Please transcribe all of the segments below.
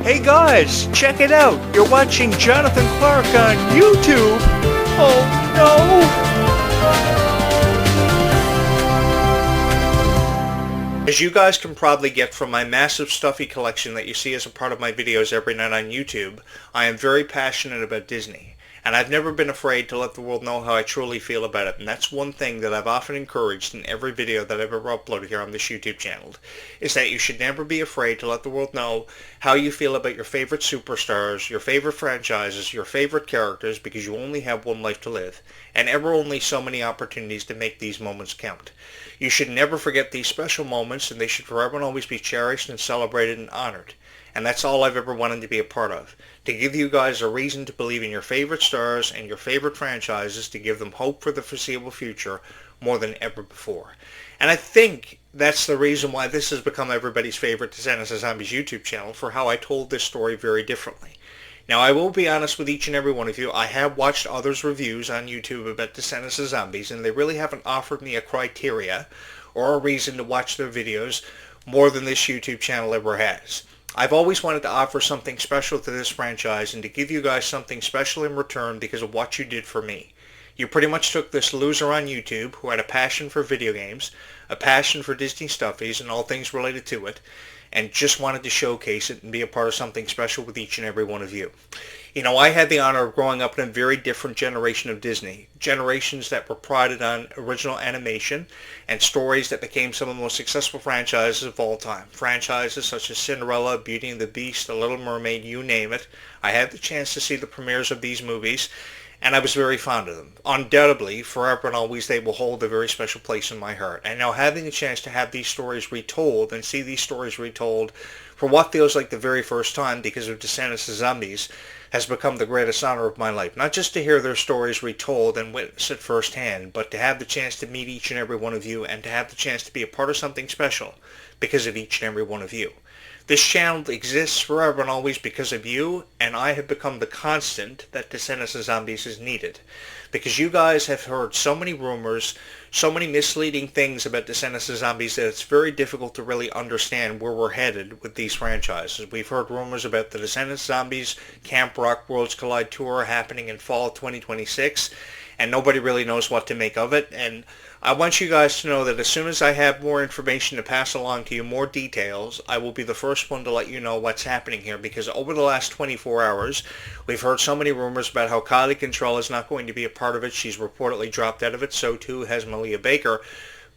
Hey guys, check it out! You're watching Jonathan Clarke on YouTube! Oh no! As you guys can probably get from my massive stuffy collection that you see as a part of my videos every night on YouTube, I am very passionate about Disney. And I've never been afraid to let the world know how I truly feel about it. And that's one thing that I've often encouraged in every video that I've ever uploaded here on this YouTube channel, is that you should never be afraid to let the world know how you feel about your favorite superstars, your favorite franchises, your favorite characters, because you only have one life to live, and ever only so many opportunities to make these moments count. You should never forget these special moments, and they should forever and always be cherished and celebrated and honored. And that's all I've ever wanted to be a part of. To give you guys a reason to believe in your favorite stars and your favorite franchises, to give them hope for the foreseeable future more than ever before. And I think that's the reason why this has become everybody's favorite Descendants of Zombies YouTube channel, for how I told this story very differently. Now, I will be honest with each and every one of you. I have watched others' reviews on YouTube about Descendants of Zombies, and they really haven't offered me a criteria or a reason to watch their videos more than this YouTube channel ever has. I've always wanted to offer something special to this franchise and to give you guys something special in return because of what you did for me. You pretty much took this loser on YouTube who had a passion for video games, a passion for Disney stuffies and all things related to it, and just wanted to showcase it and be a part of something special with each and every one of you. You know, I had the honor of growing up in a very different generation of Disney. Generations that were prided on original animation and stories that became some of the most successful franchises of all time. Franchises such as Cinderella, Beauty and the Beast, The Little Mermaid, you name it. I had the chance to see the premieres of these movies, and I was very fond of them. Undoubtedly, forever and always, they will hold a very special place in my heart. And now having a chance to have these stories retold and see these stories retold for what feels like the very first time because of Descendants of Zombies has become the greatest honor of my life. Not just to hear their stories retold and witness it firsthand, but to have the chance to meet each and every one of you and to have the chance to be a part of something special because of each and every one of you. This channel exists forever and always because of you, and I have become the constant that Descendants of Zombies is needed. Because you guys have heard so many rumors, so many misleading things about Descendants of Zombies that it's very difficult to really understand where we're headed with these franchises. We've heard rumors about the Descendants of Zombies Camp Rock Worlds Collide Tour happening in fall 2026, and nobody really knows what to make of it. And I want you guys to know that as soon as I have more information to pass along to you, more details, I will be the first one to let you know what's happening here, because over the last 24 hours, we've heard so many rumors about how Kylie Control is not going to be a part of it. She's reportedly dropped out of it. So too has Malia Baker.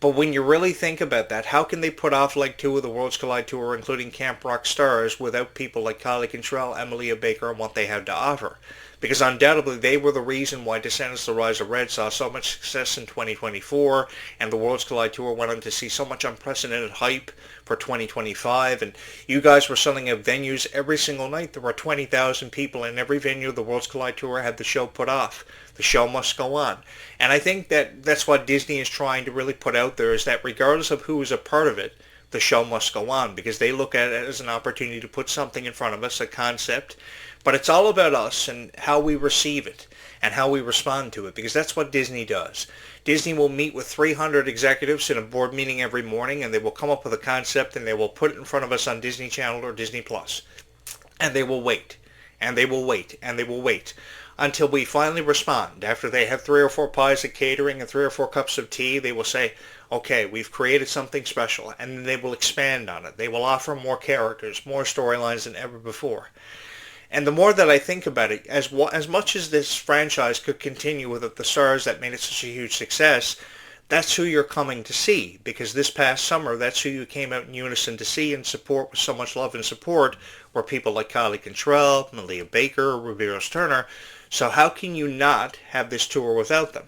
But when you really think about that, how can they put off Leg 2 of the Worlds Collide Tour, including Camp Rock stars, without people like Kylie Control, Malia Baker, and what they have to offer? Because undoubtedly they were the reason why Descendants The Rise of Red saw so much success in 2024, and the Worlds Collide Tour went on to see so much unprecedented hype for 2025, and you guys were selling out venues every single night. There were 20,000 people in every venue the Worlds Collide Tour had the show put off. The show must go on. And I think that that's what Disney is trying to really put out there, is that regardless of who is a part of it, the show must go on, because they look at it as an opportunity to put something in front of us, a concept. But it's all about us and how we receive it and how we respond to it, because that's what Disney does. Disney will meet with 300 executives in a board meeting every morning, and they will come up with a concept, and they will put it in front of us on Disney Channel or Disney Plus. And they will wait, and they will wait, and they will wait until we finally respond. After they have 3 or 4 pies of catering and 3 or 4 cups of tea, they will say, okay, we've created something special, and then they will expand on it. They will offer more characters, more storylines than ever before. And the more that I think about it, as much as this franchise could continue with the stars that made it such a huge success, that's who you're coming to see. Because this past summer, that's who you came out in unison to see and support with so much love and support, were people like Kylie Control, Malia Baker, Ruby Rose Turner. So how can you not have this tour without them?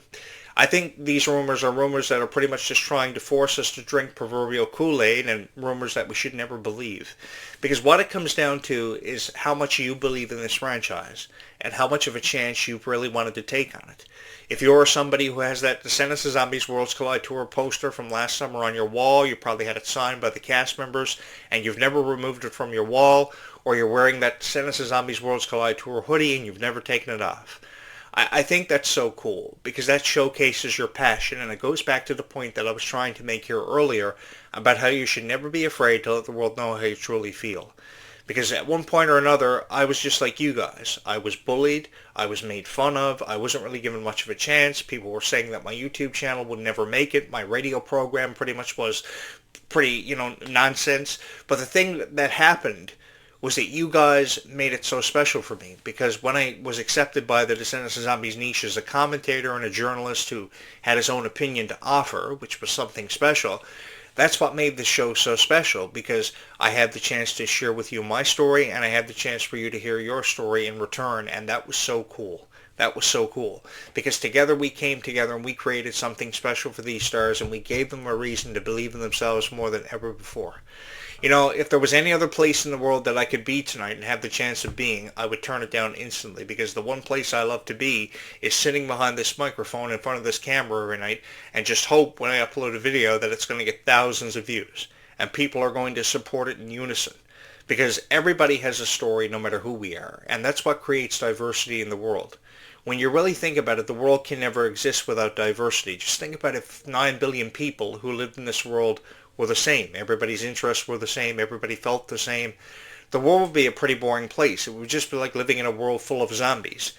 I think these rumors are rumors that are pretty much just trying to force us to drink proverbial Kool-Aid, and rumors that we should never believe. Because what it comes down to is how much you believe in this franchise and how much of a chance you've really wanted to take on it. If you're somebody who has that Descendants of Zombies Worlds Collide Tour poster from last summer on your wall, you probably had it signed by the cast members, and you've never removed it from your wall, or you're wearing that Descendants of Zombies Worlds Collide Tour hoodie and you've never taken it off. I think that's so cool, because that showcases your passion, and it goes back to the point that I was trying to make here earlier about how you should never be afraid to let the world know how you truly feel. Because at one point or another, I was just like you guys. I was bullied. I was made fun of. I wasn't really given much of a chance. People were saying that my YouTube channel would never make it. My radio program pretty much was pretty, nonsense. But the thing that happened was that you guys made it so special for me, because when I was accepted by the Descendants of Zombies niche as a commentator and a journalist who had his own opinion to offer, which was something special, that's what made the show so special, because I had the chance to share with you my story, and I had the chance for you to hear your story in return, and that was so cool. That was so cool, because together we came together and we created something special for these stars, and we gave them a reason to believe in themselves more than ever before. If there was any other place in the world that I could be tonight and have the chance of being, I would turn it down instantly, because the one place I love to be is sitting behind this microphone in front of this camera every night and just hope when I upload a video that it's going to get thousands of views and people are going to support it in unison. Because everybody has a story no matter who we are, and that's what creates diversity in the world. When you really think about it, the world can never exist without diversity. Just think about if 9 billion people who lived in this world were the same. Everybody's interests were the same. Everybody felt the same. The world would be a pretty boring place. It would just be like living in a world full of zombies.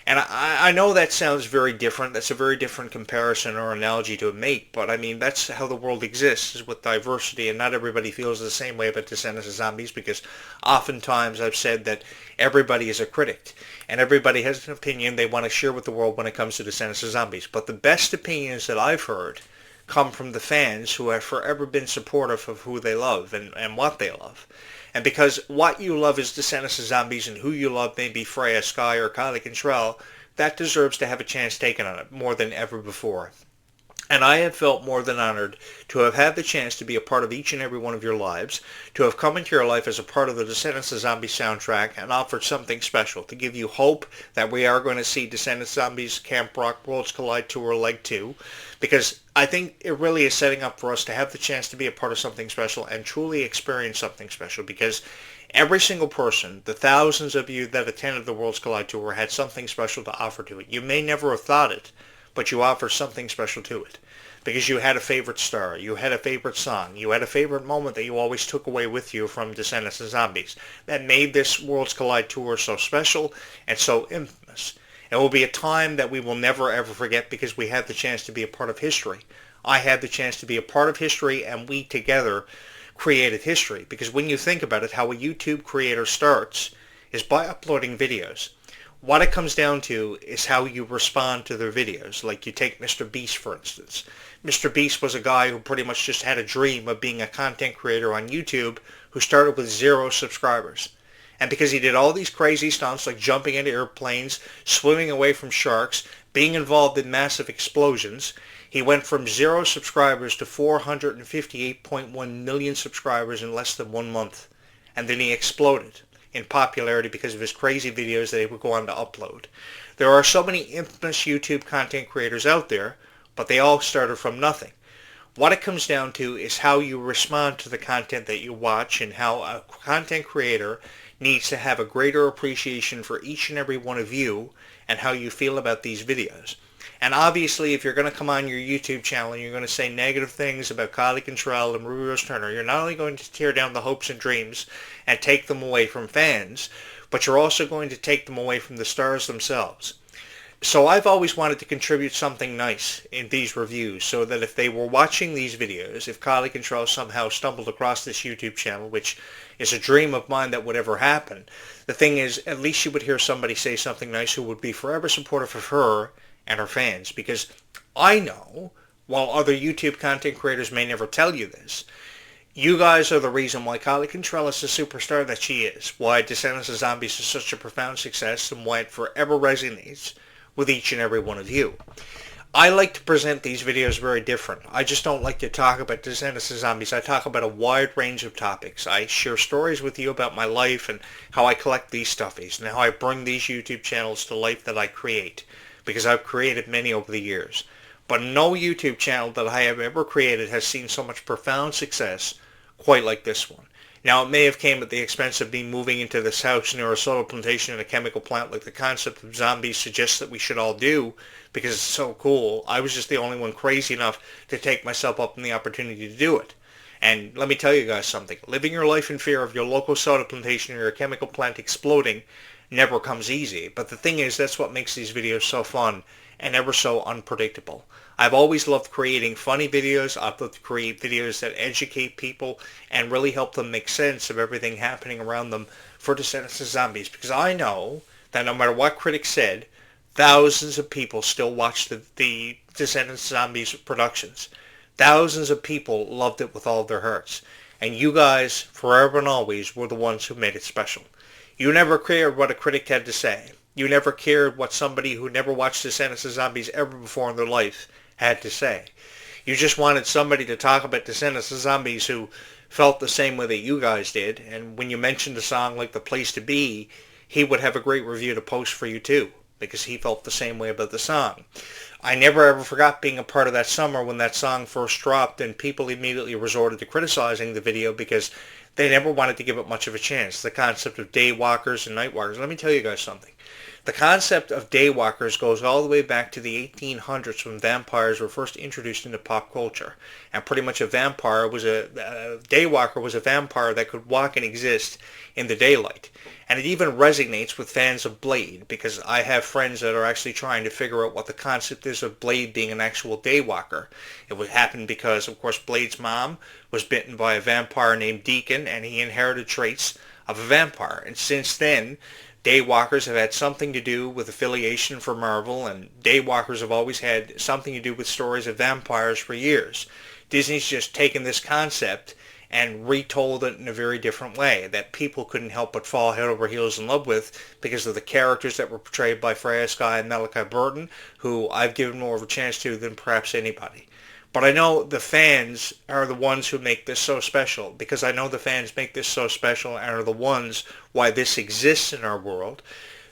And I know that sounds very different. That's a very different comparison or analogy to make, but I mean, that's how the world exists, is with diversity, and not everybody feels the same way about Descendants of Zombies, because oftentimes I've said that everybody is a critic, and everybody has an opinion they want to share with the world when it comes to Descendants of Zombies. But the best opinions that I've heard come from the fans who have forever been supportive of who they love and what they love. And because what you love is Descendants of Zombies, and who you love may be Freya, Sky, or Kylie Contrell, that deserves to have a chance taken on it more than ever before. And I have felt more than honored to have had the chance to be a part of each and every one of your lives, to have come into your life as a part of the Descendants of Zombies soundtrack and offered something special to give you hope that we are going to see Descendants of Zombies Camp Rock Worlds Collide Tour Leg 2, because I think it really is setting up for us to have the chance to be a part of something special and truly experience something special, because every single person, the thousands of you that attended the Worlds Collide Tour, had something special to offer to it. You may never have thought it, but you offer something special to it, because you had a favorite star, you had a favorite song, you had a favorite moment that you always took away with you from Descendants of Zombies that made this Worlds Collide Tour so special and so infamous. It will be a time that we will never ever forget, because we had the chance to be a part of history. I had the chance to be a part of history, and we together created history, because when you think about it, how a YouTube creator starts is by uploading videos. What it comes down to is how you respond to their videos. Like, you take Mr. Beast, for instance. Mr. Beast was a guy who pretty much just had a dream of being a content creator on YouTube, who started with 0 subscribers. And because he did all these crazy stunts, like jumping into airplanes, swimming away from sharks, being involved in massive explosions, he went from 0 subscribers to 458.1 million subscribers in less than 1 month. And then he exploded in popularity because of his crazy videos that he would go on to upload. There are so many infamous YouTube content creators out there, but they all started from nothing. What it comes down to is how you respond to the content that you watch, and how a content creator needs to have a greater appreciation for each and every one of you and how you feel about these videos. And obviously, if you're going to come on your YouTube channel and you're going to say negative things about Kylie Contrell and Ruby Rose Turner, you're not only going to tear down the hopes and dreams and take them away from fans, but you're also going to take them away from the stars themselves. So I've always wanted to contribute something nice in these reviews, so that if they were watching these videos, if Kylie Contrell somehow stumbled across this YouTube channel, which is a dream of mine that would ever happen, the thing is, at least she would hear somebody say something nice who would be forever supportive of her and her fans. Because I know, while other YouTube content creators may never tell you this, you guys are the reason why Kylie Contrell is the superstar that she is, why Descendants of Zombies is such a profound success, and why it forever resonates with each and every one of you. I like to present these videos very different. I just don't like to talk about Descendants of Zombies. I talk about a wide range of topics. I share stories with you about my life and how I collect these stuffies and how I bring these YouTube channels to life that I create, because I've created many over the years. But no YouTube channel that I have ever created has seen so much profound success quite like this one. Now, it may have came at the expense of me moving into this house near a solar plantation and a chemical plant like the concept of zombies suggests that we should all do, because it's so cool. I was just the only one crazy enough to take myself up on the opportunity to do it. And let me tell you guys something. Living your life in fear of your local soda plantation or your chemical plant exploding never comes easy. But the thing is, that's what makes these videos so fun and ever so unpredictable. I've always loved creating funny videos. I've loved to create videos that educate people and really help them make sense of everything happening around them for Descendants of Zombies. Because I know that no matter what critics said, thousands of people still watch the Descendants of Zombies productions. Thousands of people loved it with all their hearts. And you guys, forever and always, were the ones who made it special. You never cared what a critic had to say. You never cared what somebody who never watched Descendants of Zombies ever before in their life had to say. You just wanted somebody to talk about Descendants of Zombies who felt the same way that you guys did. And when you mentioned a song like The Place to Be, he would have a great review to post for you too, because he felt the same way about the song. I never ever forgot being a part of that summer when that song first dropped and people immediately resorted to criticizing the video because they never wanted to give it much of a chance. The concept of daywalkers and nightwalkers. Let me tell you guys something. The concept of daywalkers goes all the way back to the 1800s when vampires were first introduced into pop culture. And pretty much a daywalker was a vampire that could walk and exist in the daylight. And it even resonates with fans of Blade, because I have friends that are actually trying to figure out what the concept is of Blade being an actual daywalker. It would happen because, of course, Blade's mom was bitten by a vampire named Deacon, and he inherited traits of a vampire. And since then, daywalkers have had something to do with affiliation for Marvel, and daywalkers have always had something to do with stories of vampires for years. Disney's just taken this concept and retold it in a very different way that people couldn't help but fall head over heels in love with because of the characters that were portrayed by Freya Skye and Malachi Burton, who I've given more of a chance to than perhaps anybody. But I know the fans are the ones who make this so special, because I know the fans make this so special and are the ones why this exists in our world.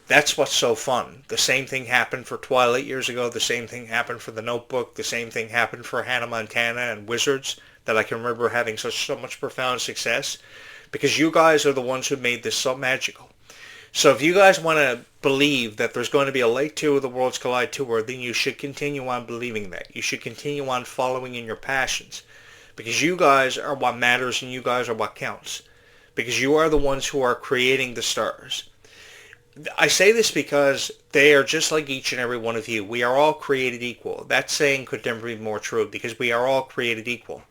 That's what's so fun. The same thing happened for Twilight years ago. The same thing happened for The Notebook. The same thing happened for Hannah Montana and Wizards, that I can remember having so much profound success, because you guys are the ones who made this so magical. So if you guys want to believe that there's going to be a Lake 2 of the Worlds Collide tour, then you should continue on believing that. You should continue on following in your passions, because you guys are what matters and you guys are what counts, because you are the ones who are creating the stars. I say this because they are just like each and every one of you. We are all created equal. That saying could never be more true, because we are all created equal.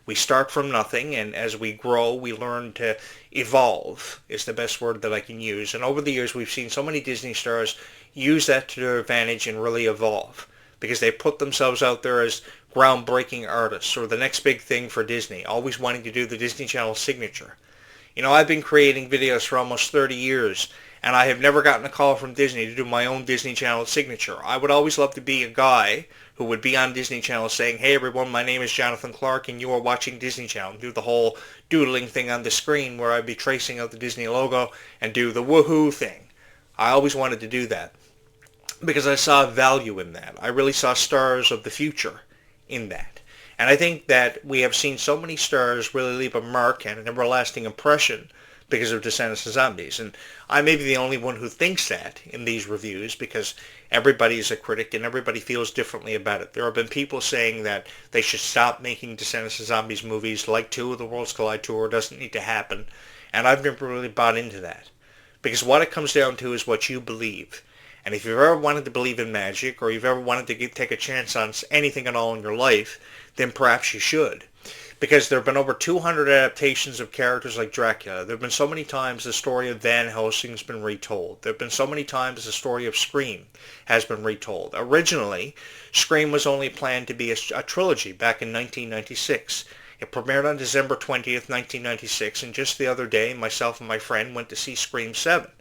We start from nothing, and as we grow, we learn to evolve, is the best word that I can use. And over the years, we've seen so many Disney stars use that to their advantage and really evolve, because they put themselves out there as groundbreaking artists, or the next big thing for Disney, always wanting to do the Disney Channel signature. You know, I've been creating videos for almost 30 years, and I have never gotten a call from Disney to do my own Disney Channel signature. I would always love to be a guy who would be on Disney Channel saying, "Hey everyone, my name is Jonathan Clarke and you are watching Disney Channel." Do the whole doodling thing on the screen where I'd be tracing out the Disney logo and do the woohoo thing. I always wanted to do that because I saw value in that. I really saw stars of the future in that. And I think that we have seen so many stars really leave a mark and an everlasting impression because of Descendants of Zombies. And I may be the only one who thinks that in these reviews, because everybody is a critic and everybody feels differently about it. There have been people saying that they should stop making Descendants of Zombies movies, like 2 of the Worlds Collide tour doesn't need to happen. And I've never really bought into that, because what it comes down to is what you believe. And if you've ever wanted to believe in magic, or you've ever wanted to take a chance on anything at all in your life, then perhaps you should. Because there have been over 200 adaptations of characters like Dracula. There have been so many times the story of Van Helsing's been retold. There have been so many times the story of Scream has been retold. Originally, Scream was only planned to be a trilogy back in 1996. It premiered on December 20th, 1996, and just the other day, myself and my friend went to see Scream 7.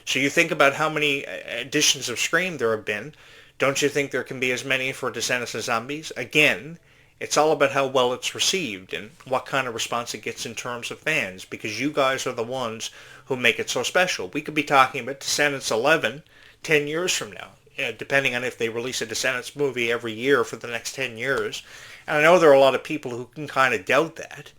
So you think about how many editions of Scream there have been. Don't you think there can be as many for Descendants of Zombies? Again, it's all about how well it's received and what kind of response it gets in terms of fans, because you guys are the ones who make it so special. We could be talking about Descendants 11 10 years from now, depending on if they release a Descendants movie every year for the next 10 years. And I know there are a lot of people who can kind of doubt that,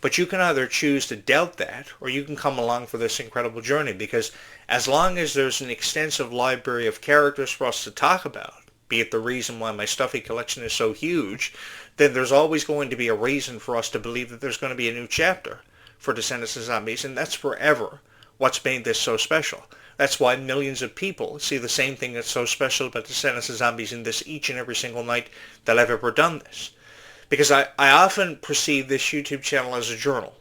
but you can either choose to doubt that, or you can come along for this incredible journey, because as long as there's an extensive library of characters for us to talk about, be it the reason why my stuffy collection is so huge, then there's always going to be a reason for us to believe that there's going to be a new chapter for Descendants of Zombies, and that's forever what's made this so special. That's why millions of people see the same thing that's so special about Descendants of Zombies in this each and every single night that I've ever done this. Because I often perceive this YouTube channel as a journal.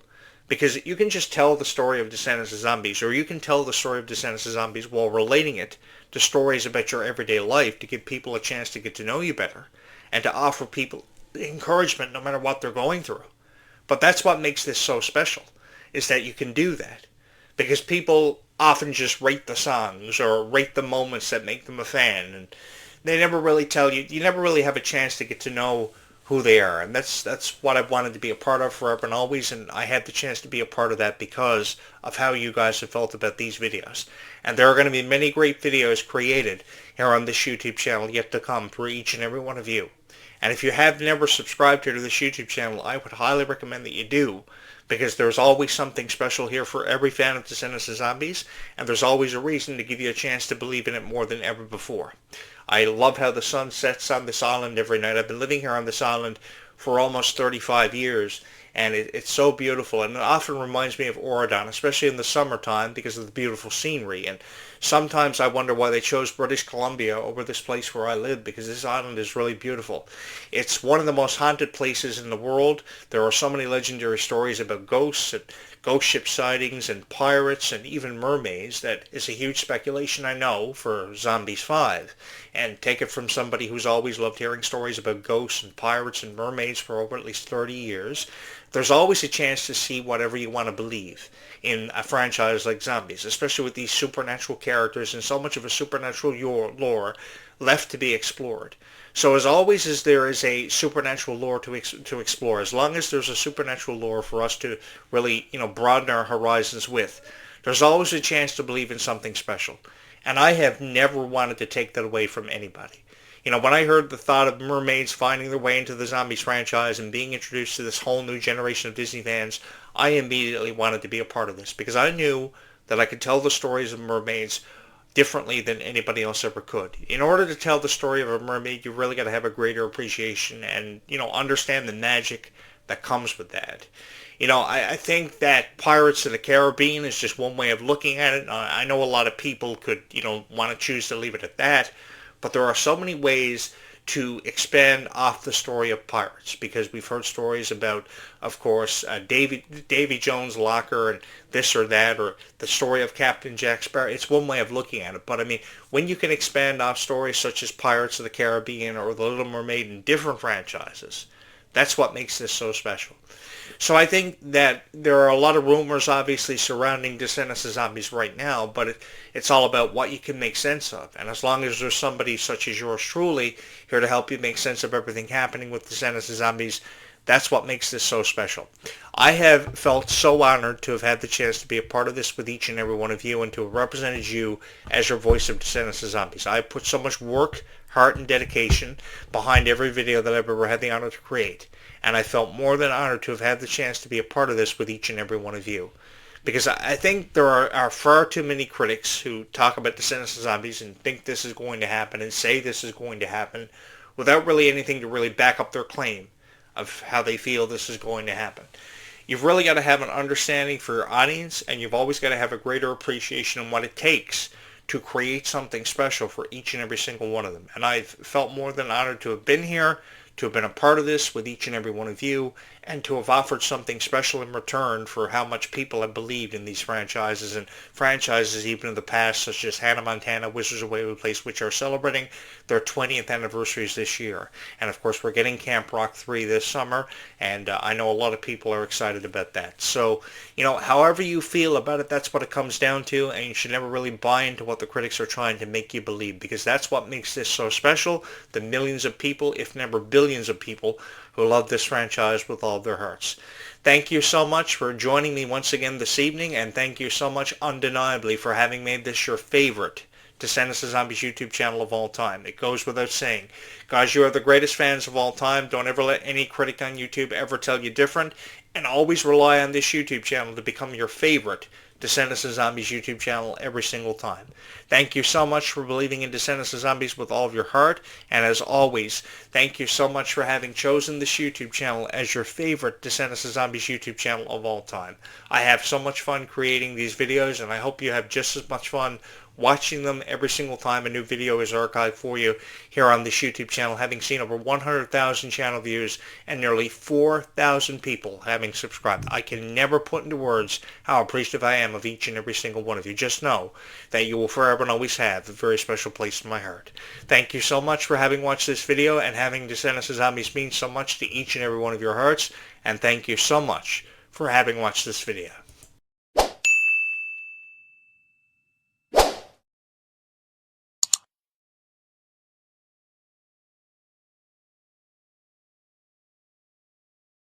Because you can just tell the story of Descendants of Zombies, or you can tell the story of Descendants of Zombies while relating it to stories about your everyday life to give people a chance to get to know you better and to offer people encouragement no matter what they're going through. But that's what makes this so special, is that you can do that. Because people often just rate the songs or rate the moments that make them a fan, and they never really tell you, you never really have a chance to get to know who they are, and that's what I've wanted to be a part of forever and always, and I had the chance to be a part of that because of how you guys have felt about these videos. And there are going to be many great videos created here on this YouTube channel yet to come for each and every one of you. And if you have never subscribed here to this YouTube channel, I would highly recommend that you do, because there's always something special here for every fan of Descendants of Zombies, and there's always a reason to give you a chance to believe in it more than ever before. I love how the sun sets on this island every night. I've been living here on this island for almost 35 years, and it's so beautiful, and it often reminds me of Oregon, especially in the summertime because of the beautiful scenery. And sometimes I wonder why they chose British Columbia over this place where I live, because this island is really beautiful. It's one of the most haunted places in the world. There are so many legendary stories about ghosts and ghost ship sightings and pirates and even mermaids that is a huge speculation, I know, for Zombies 5. And take it from somebody who's always loved hearing stories about ghosts and pirates and mermaids for over at least 30 years. There's always a chance to see whatever you want to believe in a franchise like Zombies, especially with these supernatural characters and so much of a supernatural lore left to be explored. So as always, as there is a supernatural lore to explore, as long as there's a supernatural lore for us to really, broaden our horizons with, there's always a chance to believe in something special. And I have never wanted to take that away from anybody. When I heard the thought of mermaids finding their way into the Zombies franchise and being introduced to this whole new generation of Disney fans, I immediately wanted to be a part of this, because I knew that I could tell the stories of mermaids differently than anybody else ever could. In order to tell the story of a mermaid, you really got to have a greater appreciation and, understand the magic that comes with that. I think that Pirates of the Caribbean is just one way of looking at it. I know a lot of people could, want to choose to leave it at that. But there are so many ways to expand off the story of pirates, because we've heard stories about, of course, Davy Jones' locker and this or that, or the story of Captain Jack Sparrow. It's one way of looking at it. But, when you can expand off stories such as Pirates of the Caribbean or The Little Mermaid in different franchises, that's what makes this so special. So I think that there are a lot of rumors, obviously, surrounding Descendants of Zombies right now, but it's all about what you can make sense of. And as long as there's somebody such as yours truly here to help you make sense of everything happening with Descendants of Zombies, that's what makes this so special. I have felt so honored to have had the chance to be a part of this with each and every one of you and to have represented you as your voice of Descendants of Zombies. I put so much work, heart, and dedication behind every video that I've ever had the honor to create. And I felt more than honored to have had the chance to be a part of this with each and every one of you. Because I think there are far too many critics who talk about Descendants of Zombies and think this is going to happen and say this is going to happen without really anything to really back up their claim of how they feel this is going to happen. You've really got to have an understanding for your audience, and you've always got to have a greater appreciation of what it takes to create something special for each and every single one of them. And I've felt more than honored to have been here, to have been a part of this with each and every one of you, and to have offered something special in return for how much people have believed in these franchises, and franchises even in the past, such as Hannah Montana, Wizards of Waverly Place, which are celebrating their 20th anniversaries this year. And of course, we're getting Camp Rock 3 this summer, and I know a lot of people are excited about that. So, however you feel about it, that's what it comes down to, and you should never really buy into what the critics are trying to make you believe, because that's what makes this so special. The millions of people, if never billions of people, who love this franchise with all their hearts. Thank you so much for joining me once again this evening, and thank you so much undeniably for having made this your favorite Descendants of Zombies YouTube channel of all time. It goes without saying. Guys, you are the greatest fans of all time. Don't ever let any critic on YouTube ever tell you different, and always rely on this YouTube channel to become your favorite Descendants of Zombies YouTube channel every single time. Thank you so much for believing in Descendants of Zombies with all of your heart, and as always, thank you so much for having chosen this YouTube channel as your favorite Descendants of Zombies YouTube channel of all time. I have so much fun creating these videos, and I hope you have just as much fun watching them every single time a new video is archived for you here on this YouTube channel, having seen over 100,000 channel views and nearly 4,000 people having subscribed. I can never put into words how appreciative I am of each and every single one of you. Just know that you will forever and always have a very special place in my heart. Thank you so much for having watched this video and having Descendants of Zombies mean so much to each and every one of your hearts, and thank you so much for having watched this video.